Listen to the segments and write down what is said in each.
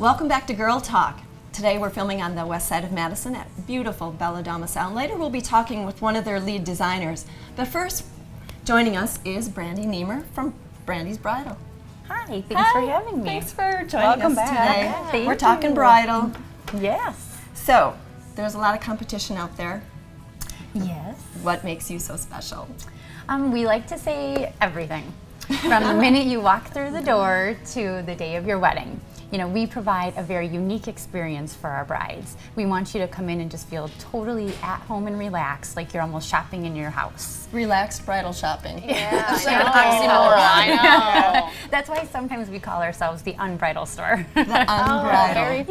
Welcome back to Girl Talk. Today we're filming on the west side of Madison at beautiful Bella Dama Salon. Later we'll be talking with one of their lead designers. But first, joining us is Brandy Nimer from Brandy's Bridal. Hi, thanks for having me. Thanks for joining us today. Thank We're talking you. bridal. Yes. So, there's a lot of competition out there. Yes. What makes you so special? We like to say everything. From the minute you walk through the door to the day of your wedding. You know, we provide a very unique experience for our brides. We want you to come in and just feel totally at home and relaxed, like you're almost shopping in your house. Relaxed bridal shopping. Yeah, I know. That's why sometimes we call ourselves the unbridal store. The unbridal.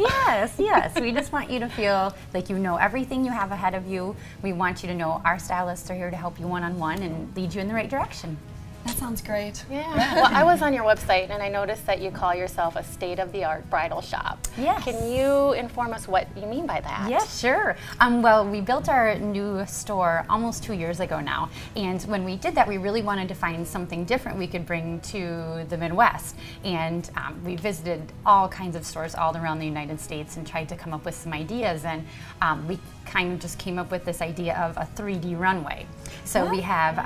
Yes. We just want you to feel like you know everything you have ahead of you. We want you to know our stylists are here to help you one-on-one and lead you in the right direction. That sounds great. Yeah. Well, I was on your website and I noticed that you call yourself a state-of-the-art bridal shop. Yes. Can you inform us what you mean by that? Yes, sure. Well, we built our new store almost 2 years ago now, and when we did that, we really wanted to find something different we could bring to the Midwest. And we visited all kinds of stores all around the United States and tried to come up with some ideas. And we kind of just came up with this idea of a 3D runway. So we have,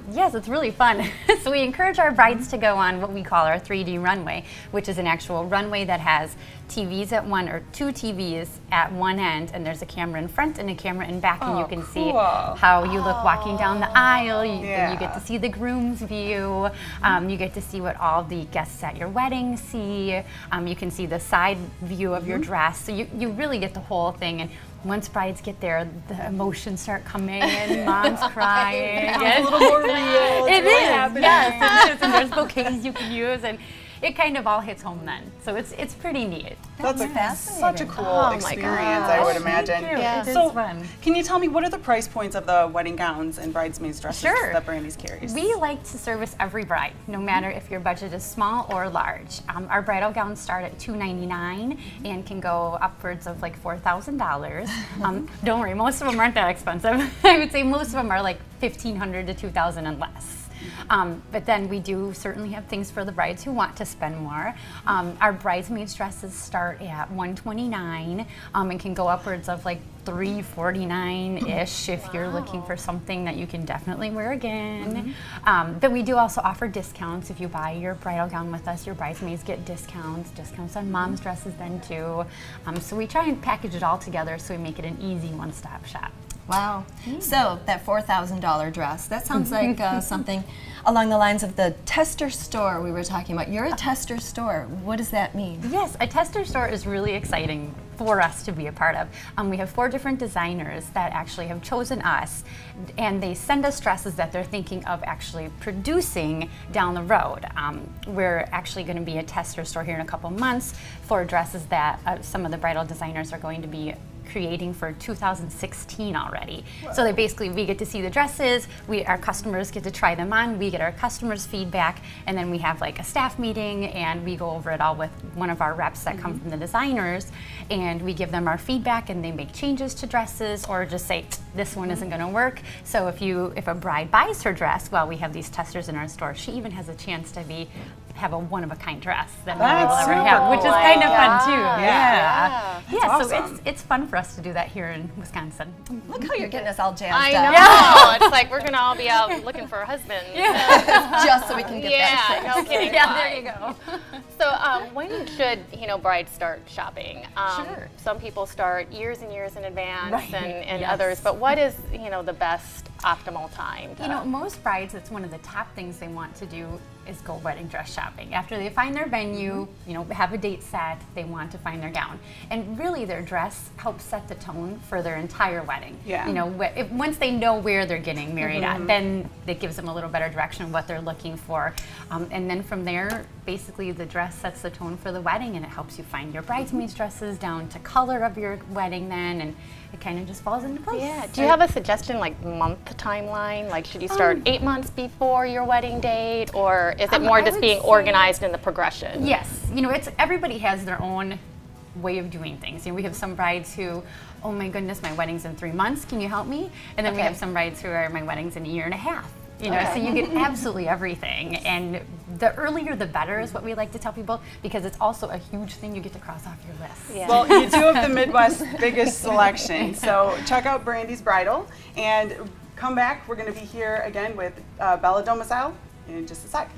yes, it's really fun. So we encourage our brides to go on what we call our 3D runway, which is an actual runway that has TVs at one, or two TVs at one end, and there's a camera in front and a camera in back, and you can see how you look walking down the aisle. You get to see the groom's view. You get to see what all the guests at your wedding see. You can see the side view of your dress. So you really get the whole thing. And once brides get there, the emotions start coming in. Mom's crying. It's a little more real. It is. Yes, it is. And there's bouquets you can use, and it kind of all hits home then. So it's pretty neat. That's fascinating. such a cool experience, I would imagine. Thank you. It is So, fun. can you tell me what are the price points of the wedding gowns and bridesmaids dresses Sure. that Brandy's carries? We like to service every bride, no matter if your budget is small or large. Our bridal gowns start at $299 and can go upwards of like $4,000. Don't worry, most of them aren't that expensive. I would say most of them are like $1,500 to $2,000 and less. But then we do certainly have things for the brides who want to spend more. Our bridesmaids dresses start at $129 and can go upwards of like $349-ish if you're looking for something that you can definitely wear again. But we do also offer discounts. If you buy your bridal gown with us, your bridesmaids get discounts on mom's dresses then too. So we try and package it all together so we make it an easy one-stop shop. Wow. So that $4,000 dress, that sounds like something along the lines of the tester store we were talking about. You're a tester store. What does that mean? Yes, a tester store is really exciting for us to be a part of. We have 4 different designers that actually have chosen us, and they send us dresses that they're thinking of actually producing down the road. We're actually going to be a tester store here in a couple months for dresses that some of the bridal designers are going to be creating for 2016 already. So they we get to see the dresses, our customers get to try them on, we get our customers' feedback, and then we have like a staff meeting and we go over it all with one of our reps that come from the designers, and we give them our feedback and they make changes to dresses or just say, this one isn't gonna work. So if a bride buys her dress, well, we have these testers in our store, she even has a chance to have a one-of-a-kind dress that nobody will ever have, which is kind of fun too. Yeah, awesome. so it's fun for us to do that here in Wisconsin. Look how you're getting us all jazzed I up. know. It's like we're going to all be out looking for husbands. Just so we can get that Yeah, no kidding. Yeah, there you go. So when should brides start shopping? Sure. Some people start years and years in advance, Right. and Yes. others. But what is the best optimal time? Most brides, it's one of the top things they want to do is go wedding dress shopping. After they find their venue, have a date set, they want to find their gown. And really their dress helps set the tone for their entire wedding. Yeah. Once they know where they're getting married at, then it gives them a little better direction of what they're looking for. And then from there, basically the dress sets the tone for the wedding, and it helps you find your bridesmaids dresses down to color of your wedding then, and it kind of just falls into place. Yeah. Do you have a suggestion, like month timeline? Like, should you start 8 months before your wedding date, or is it more I just would being say- organized in the progression? Yes, it's everybody has their own way of doing things. We have some brides who, oh my goodness, my wedding's in 3 months. Can you help me? And then we have some brides who are, my wedding's in a year and a half. You know, so you get absolutely everything. And the earlier the better is what we like to tell people, because it's also a huge thing you get to cross off your list. Yeah. Well, you do have the Midwest's biggest selection, so check out Brandy's Bridal and come back. We're going to be here again with Bella Domicile in just a sec.